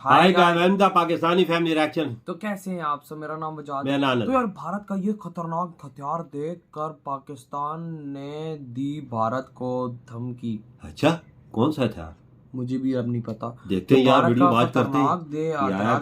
Hi guys, the Pakistani family reaction. तो कैसे हैं आप सब? मेरा नाम वजाद मेरा नाम है। तो यार भारत का ये खतरनाक हथियार देखकर पाकिस्तान ने दी भारत को धमकी। अच्छा, कौन सा हथियार? मुझे भी अब नहीं पता। देखते हैं यार, वीडियो बात करते हैं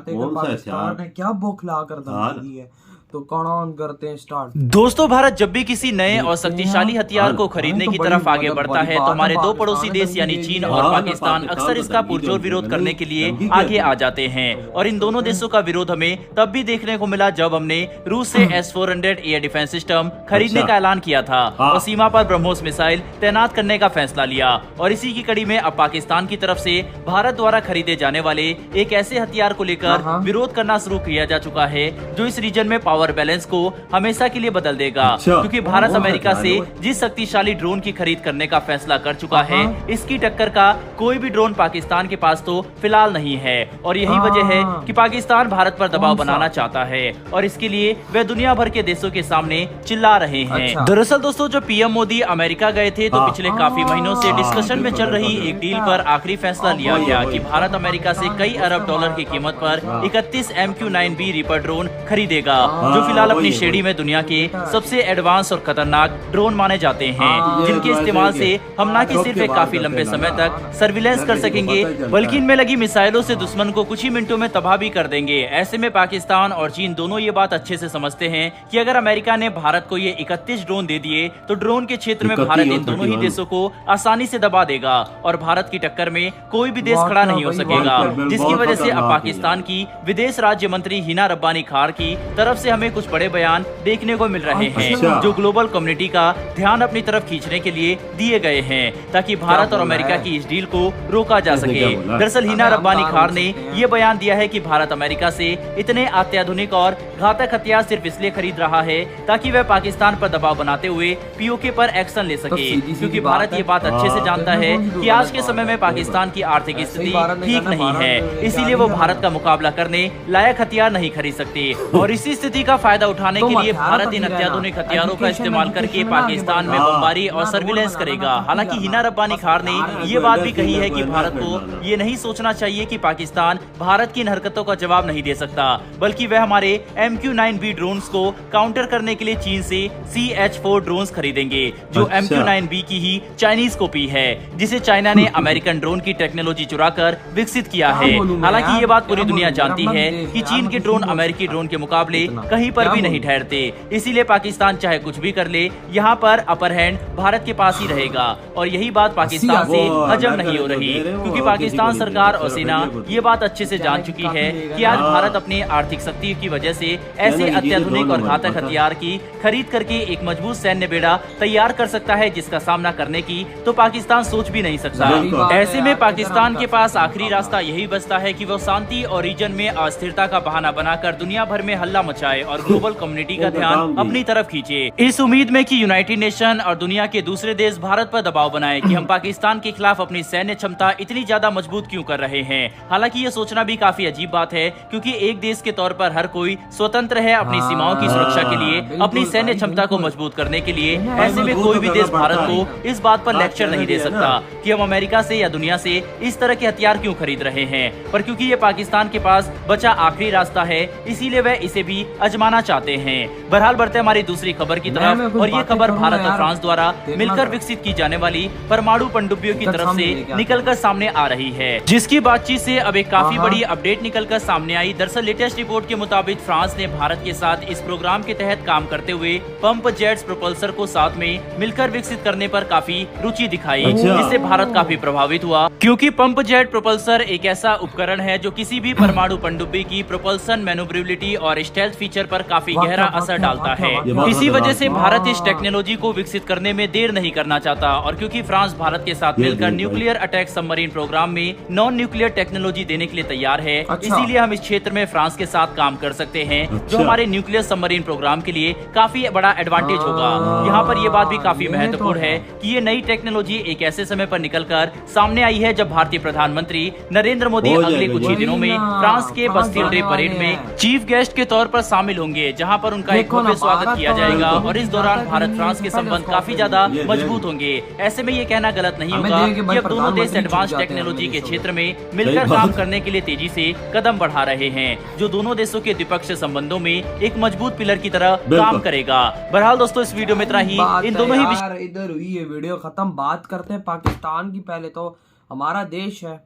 कौन सा हथियार ने क्या बौखला कर धमकी दी है। तो कौन करते हैं स्टार्ट। दोस्तों, भारत जब भी किसी नए और शक्तिशाली हथियार को खरीदने की तरफ आगे बढ़ता है तो हमारे दो पड़ोसी देश यानी चीन और पाकिस्तान अक्सर इसका पुरजोर विरोध करने के लिए आगे आ जाते हैं। और इन दोनों देशों का विरोध हमें तब भी देखने को मिला जब हमने रूस से S-400 एयर डिफेंस सिस्टम खरीदने का ऐलान किया था और सीमा पर ब्रह्मोस मिसाइल तैनात करने का फैसला लिया। और इसी की कड़ी में अब पाकिस्तान की तरफ से भारत द्वारा खरीदे जाने वाले एक ऐसे हथियार को लेकर विरोध करना शुरू किया जा चुका है जो इस रीजन में पावर बैलेंस को हमेशा के लिए बदल देगा। क्योंकि भारत अमेरिका से जिस शक्तिशाली ड्रोन की खरीद करने का फैसला कर चुका है, इसकी टक्कर का कोई भी ड्रोन पाकिस्तान के पास तो फिलहाल नहीं है। और यही वजह है कि पाकिस्तान भारत पर दबाव बनाना चाहता है और इसके लिए वे दुनिया भर के देशों के सामने चिल्ला रहे हैं। दरअसल दोस्तों, जब पीएम मोदी अमेरिका गए थे तो पिछले काफी महीनों से डिस्कशन में चल रही एक डील पर आखिरी फैसला लिया गया कि भारत अमेरिका से कई अरब डॉलर की कीमत पर 31 MQ-9B रीपर ड्रोन खरीदेगा, जो फिलहाल अपनी श्रेणी में दुनिया के सबसे एडवांस और खतरनाक ड्रोन माने जाते हैं, जिनके इस्तेमाल से हम न कि सिर्फ एक काफी लंबे समय तक सर्विलेंस कर सकेंगे बल्कि इनमें लगी मिसाइलों से दुश्मन को कुछ ही मिनटों में तबाह भी कर देंगे। ऐसे में पाकिस्तान और चीन दोनों ये बात अच्छे से समझते हैं कि अगर अमेरिका ने भारत को ये 31 ड्रोन दे दिए तो ड्रोन के क्षेत्र में भारत इन दोनों ही देशों को आसानी से दबा देगा और भारत की टक्कर में कोई भी देश खड़ा नहीं हो सकेगा। जिसकी वजह से अब पाकिस्तान की विदेश राज्य मंत्री हिना रब्बानी खार की तरफ से हमें कुछ बड़े बयान देखने को मिल रहे हैं जो ग्लोबल कम्युनिटी का ध्यान अपनी तरफ खींचने के लिए दिए गए हैं ताकि भारत और अमेरिका की इस डील को रोका जा सके। दरअसल हिना रब्बानी खार ने ये बयान दिया है कि भारत अमेरिका से इतने अत्याधुनिक और घातक हथियार सिर्फ इसलिए खरीद रहा है ताकि वह पाकिस्तान पर दबाव बनाते हुए पीओके पर एक्शन ले सके, क्योंकि भारत ये बात अच्छे से जानता है कि आज के समय में पाकिस्तान की आर्थिक स्थिति ठीक नहीं है, इसीलिए वो भारत का मुकाबला करने लायक हथियार नहीं खरीद सकते। और इसी स्थिति का फायदा उठाने के लिए भारत इन अत्याधुनिक हथियारों का इस्तेमाल करके पाकिस्तान में बमबारी और सर्विलेंस करेगा। हालांकि हिना रब्बानी खार ने ये बात भी कही है कि भारत को ये नहीं सोचना चाहिए कि पाकिस्तान भारत की इन हरकतों का जवाब नहीं दे सकता, बल्कि वह हमारे MQ-9B ड्रोन्स को काउंटर करने के लिए चीन से CH-4 ड्रोन्स खरीदेंगे, जो MQ-9B की ही चाइनीज कॉपी है, जिसे चाइना ने अमेरिकन ड्रोन की टेक्नोलॉजी चुराकर विकसित किया है। हालांकि ये बात पूरी दुनिया जानती है कि चीन के ड्रोन अमेरिकी ड्रोन के मुकाबले कहीं पर भी नहीं ठहरते, इसीलिए पाकिस्तान चाहे कुछ भी कर ले, यहाँ पर अपर हैंड भारत के पास ही रहेगा। और यही बात पाकिस्तान से हजम नहीं हो रही, क्योंकि पाकिस्तान सरकार और सेना ये बात अच्छे से जान चुकी है कि आज भारत अपनी आर्थिक शक्ति की वजह से ऐसे अत्याधुनिक और घातक हथियार की खरीद करके एक मजबूत सैन्य बेड़ा तैयार कर सकता है, जिसका सामना करने की तो पाकिस्तान सोच भी नहीं सकता। ऐसे में पाकिस्तान के पास आखिरी रास्ता यही बचता है कि वो शांति और रीजन में अस्थिरता का बहाना बनाकर दुनिया भर में हल्ला मचाए और ग्लोबल कम्युनिटी का ध्यान अपनी तरफ खींचे, इस उम्मीद में कि यूनाइटेड नेशन और दुनिया के दूसरे देश भारत पर दबाव बनाए कि हम पाकिस्तान के खिलाफ अपनी सैन्य क्षमता इतनी ज्यादा मजबूत क्यों कर रहे हैं। हालांकि ये सोचना भी काफी अजीब बात है, क्योंकि एक देश के तौर पर हर कोई स्वतंत्र है अपनी सीमाओं की सुरक्षा के लिए, अपनी सैन्य क्षमता को मजबूत करने के लिए। ऐसे में कोई भी देश भारत को इस बात पर लेक्चर नहीं दे सकता कि हम अमेरिका से या दुनिया से इस तरह के हथियार क्यों खरीद रहे हैं। पर क्योंकि ये पाकिस्तान के पास बचा आखिरी रास्ता है, इसीलिए वह इसे भी आजमाना चाहते हैं। बहरहाल बढ़ते हमारी दूसरी खबर की तरफ, और ये खबर भारत और फ्रांस द्वारा मिलकर विकसित की जाने वाली परमाणु पनडुब्बियों की तरफ से निकलकर सामने आ रही है, जिसकी बातचीत से अब एक काफी बड़ी अपडेट निकलकर सामने आई। दरअसल लेटेस्ट रिपोर्ट के मुताबिक फ्रांस ने भारत के साथ इस प्रोग्राम के तहत काम करते हुए पंप जेट्स प्रोपल्सर को साथ में मिलकर विकसित करने पर काफी रुचि दिखाई, जिससे भारत काफी प्रभावित हुआ, क्योंकि पंप जेट प्रोपल्सर एक ऐसा उपकरण है जो किसी भी परमाणु पनडुब्बी की प्रोपल्सन मैन्युवरेबिलिटी और स्टेल्थ फीचर पर काफी गहरा असर डालता है। इसी वजह से भारत इस टेक्नोलॉजी को विकसित करने में देर नहीं करना चाहता, और क्योंकि फ्रांस भारत के साथ मिलकर न्यूक्लियर अटैक सबमरीन प्रोग्राम में नॉन न्यूक्लियर टेक्नोलॉजी देने के लिए तैयार है, इसीलिए हम इस क्षेत्र में फ्रांस के साथ काम कर सकते हैं, जो हमारे न्यूक्लियर सबमरीन प्रोग्राम के लिए काफी बड़ा एडवांटेज होगा। यहाँ पर यह बात भी काफी महत्वपूर्ण है कि ये नई टेक्नोलॉजी एक ऐसे समय पर निकलकर सामने आई है जब भारतीय प्रधानमंत्री नरेंद्र मोदी अगले कुछ ही दिनों में फ्रांस के बस्तिल डे परेड में चीफ गेस्ट के तौर पर शामिल शामिल होंगे, जहां पर उनका एक भव्य स्वागत किया जाएगा और इस दौरान भारत फ्रांस के संबंध काफी ज्यादा मजबूत होंगे। ऐसे में ये कहना गलत नहीं होगा कि अब दोनों देश एडवांस टेक्नोलॉजी के क्षेत्र में मिलकर काम करने के लिए तेजी से कदम बढ़ा रहे हैं, जो दोनों देशों के द्विपक्षीय संबंधों में एक मजबूत पिलर की तरह काम करेगा। बहरहाल दोस्तों, इस वीडियो में इतना ही। इन दोनों ही इधर हुई ये वीडियो खत्म। बात करते हैं पाकिस्तान की। पहले तो हमारा देश है,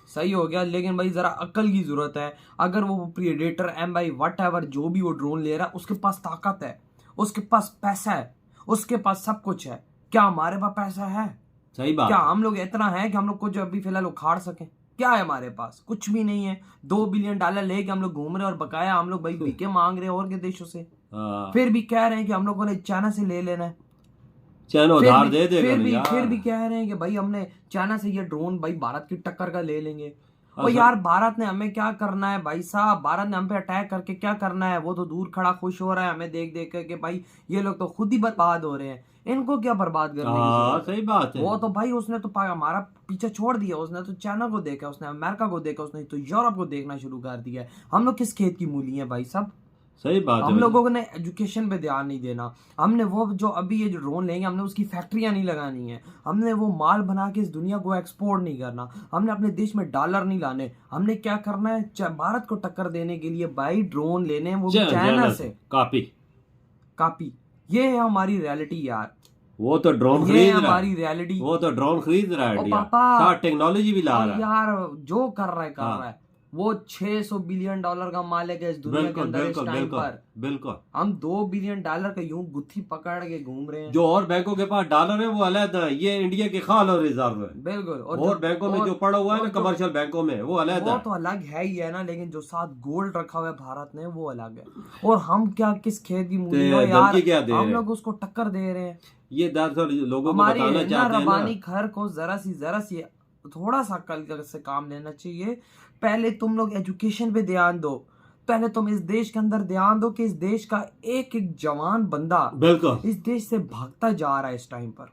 सही हो गया, लेकिन भाई जरा अकल की जरूरत है। अगर वो प्रीडेटर भाई वट एवर जो भी वो ड्रोन ले रहा है, उसके पास ताकत है, उसके पास पैसा है, उसके पास सब कुछ है। क्या हमारे पास पैसा है? सही बात। क्या हम लोग इतना है कि हम लोग कुछ अभी फिलहाल उखाड़ सकें? क्या है हमारे पास? कुछ भी नहीं है। $2 बिलियन लेके हम लोग घूम रहे हैं और बकाया हम लोग भाई भीखे मांग रहे हैं और के देशों से। फिर भी कह रहे हैं कि हम लोगों ने चाइना से ले लेना है, चाइना उधार दे देगा। फिर भी कह रहे हैं कि भाई हमने चाइना से ये ड्रोन भाई भारत की टक्कर का ले लेंगे। और यार भारत ने हमें क्या करना है भाई साहब? भारत ने हम पे अटैक करके क्या करना है? वो तो दूर खड़ा खुश हो रहा है हमें देख देख कर के भाई ये लोग तो खुद ही बर्बाद हो रहे हैं, इनको क्या बर्बाद करने की जरूरत है? सही बात है। वो तो भाई उसने तो हमारा पीछे छोड़ दिया, उसने तो चाइना को देखा, उसने अमेरिका को देखा, उसने तो यूरोप को देखना शुरू कर दिया। हम लोग किस खेत की मूली है भाई साहब? सही बात है। हम लोगों ने एजुकेशन पे ध्यान नहीं देना। हमने वो जो अभी ये जो ड्रोन लेंगे, हमने उसकी फैक्ट्रियां नहीं लगानी है, हमने वो माल बना के इस दुनिया को एक्सपोर्ट नहीं करना, हमने अपने देश में डॉलर नहीं लाने। हमने क्या करना है? भारत को टक्कर देने के लिए भाई ड्रोन लेने हैं, वो भी चाइना से। कापी ये है हमारी रियलिटी यार। वो तो ड्रोन खरीद रहा है, हमारी रियलिटी। वो तो ड्रोन खरीद रहा है, पापा टेक्नोलॉजी भी ला रहा है यार। जो कर रहा है वो $600 बिलियन का मालिक है इस दुनिया के अंदर इस टाइम पर। बिल्कुल। हम $2 बिलियन का यूं गुत्थी पकड़ के घूम रहे हैं। जो और बैंकों के पास डॉलर है वो अलग है, ये इंडिया के खाल और रिजर्व है। बिल्कुल। और बैंकों में जो पड़ा हुआ है ना, कमर्शियल बैंकों में, वो अलग है। वो तो अलग है ही है ना, लेकिन जो साथ गोल्ड रखा हुआ है भारत ने वो अलग है। और हम क्या किस खेत की मूली हो यार? हम लोग उसको टक्कर दे रहे हैं। ये दरअसल लोगों को हमारी बताना चाहते हैं रबानी घर को जरा सी थोड़ा सा कल से काम लेना चाहिए। पहले तुम लोग एजुकेशन पे ध्यान दो, पहले तुम इस देश के अंदर ध्यान दो कि इस देश का एक एक जवान बंदा बिल्कुल इस देश से भागता जा रहा है, इस टाइम पर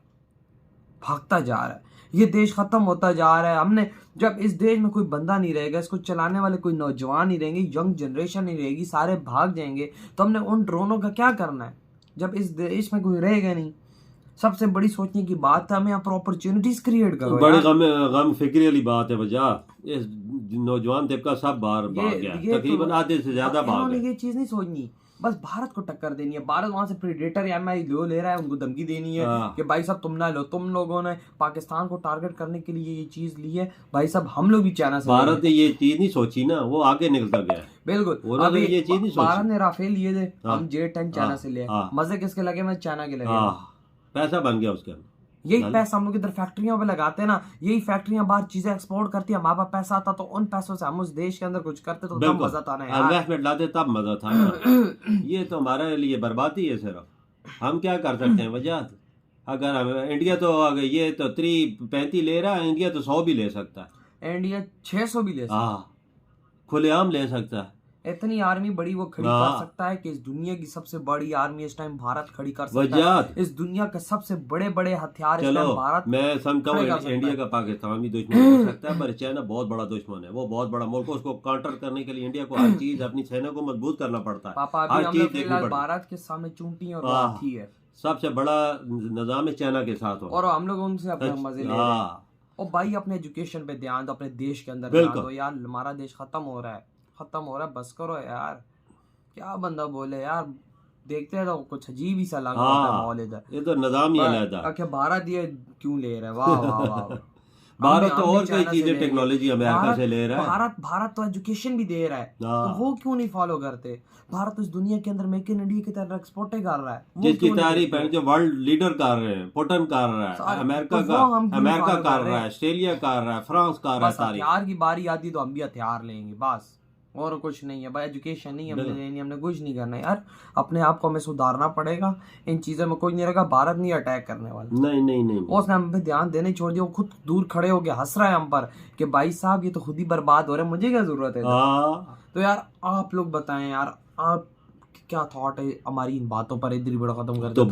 भागता जा रहा है। ये देश खत्म होता जा रहा है। हमने जब इस देश में कोई बंदा नहीं रहेगा, इसको चलाने वाले कोई नौजवान नहीं रहेंगे, यंग जनरेशन नहीं रहेगी, सारे भाग जाएंगे, तो हमने उन ड्रोनों का क्या करना है जब इस देश में कोई रहेगा नहीं? सबसे बड़ी सोचने की बात है, हमें यहाँ पर अपॉर्चुनिटीज क्रिएट करो। बड़ी गम फिक्री वाली बात है वजह। इस नौजवान तबका सब बाहर भाग गया, तकरीबन आधे से ज्यादा भाग गया। ये चीज नहीं सोचनी, बस भारत को टक्कर देनी है। भारत वहां से प्रेडेटर एमआई ले रहा है, उनको धमकी देनी है कि भाई साहब तुम ना लो। तुम लोगों ने पाकिस्तान को टारगेट करने के लिए ये चीज ली है, भाई साहब हम लोग भी चाइना से। भारत ने ये चीज नहीं सोची ना, वो आगे निकलता गया। बिल्कुल। अभी ये चीज नहीं सोची। भारत ने राफेल लिए थे, हम J-10 चाइना से लिए। मजे किसके लगे? मैं चाइना के लगे। पैसा बन गया उसके अंदर। यही पैसा हम लोग इधर फैक्ट्रियों पे लगाते हैं ना, यही फैक्ट्रियां बाहर चीजें एक्सपोर्ट करती है, हमारे पास पैसा आता तो उन पैसों से हम उस देश के अंदर कुछ करते तो तब मजा था ना यार। इन्वेस्टमेंट लाते तब मजा था। ये तो हमारे लिए बर्बादी है सिर्फ। हम क्या कर सकते हैं वजह? अगर हम इंडिया तो अगर ये तो 35 ले रहा है, इंडिया तो 100 भी ले सकता है। इंडिया 600 भी ले सकता है, खुलेआम ले सकता है। इतनी आर्मी बड़ी वो खड़ी कर सकता है कि इस दुनिया की सबसे बड़ी आर्मी इस टाइम भारत खड़ी कर सकता है। इस दुनिया के सबसे बड़े बड़े हथियार इस टाइम भारत। मैं समझता हूँ इंडिया का पाकिस्तान भी दुश्मन हो सकता है, पर चाइना बहुत बड़ा दुश्मन है। वो बहुत बड़ा मुल्क, उसको काउंटर करने के लिए इंडिया को हर चीज अपनी सेना को मजबूत करना पड़ता है। पापा अभी हम लोग फिलहाल भारत के सामने चूंटी और हाथी है। सबसे बड़ा निजाम है चाइना के साथ, और हम लोग उनसे अपने मजे ले रहे हैं। और भाई अपने एजुकेशन पे ध्यान दो, अपने देश के अंदर ध्यान दो यार। हमारा देश खत्म हो रहा है, बस करो यार। क्या बंदा बोले यार, देखते हैं तो कुछ अजीब ही सा लग रहा है माहौल इधर। ये तो निजाम ही अलग है। अच्छा भारत ये क्यों ले रहा है? वाह वाह वाह। भारत तो और कई चीजें टेक्नोलॉजी अमेरिका से ले रहा है। भारत तो एजुकेशन भी दे रहा है, तो वो क्यों नहीं फॉलो करते? भारत इस दुनिया के अंदर मेक इन इंडिया की तरह एक्सपोर्ट कर रहा है, जिसकी तारीफ है जो वर्ल्ड लीडर कर रहे हैं, पुतिन कर रहा है, अमेरिका कर रहा है, ऑस्ट्रेलिया कर रहा है, फ्रांस कर रहा है। हथियार की बारी आती तो हम भी हथियार लेंगे, बस और कुछ नहीं है भाई। एजुकेशन नहीं हमने लेनी, हमने कुछ नहीं करना यार। अपने आप को हमें सुधारना पड़ेगा, इन चीजों में कोई नहीं रहेगा। भारत नहीं अटैक करने वाला। नहीं। उसने हम पे ध्यान देने छोड़ दिया, वो खुद दूर खड़े हो गया हंस रहा है हम पर कि भाई साहब ये तो खुद ही बर्बाद हो रहे हैं, मुझे क्या जरूरत है? तो यार आप लोग बताएं यार, आप क्या थॉट है हमारी इन बातों पर? इधर वीडियो खत्म कर दो।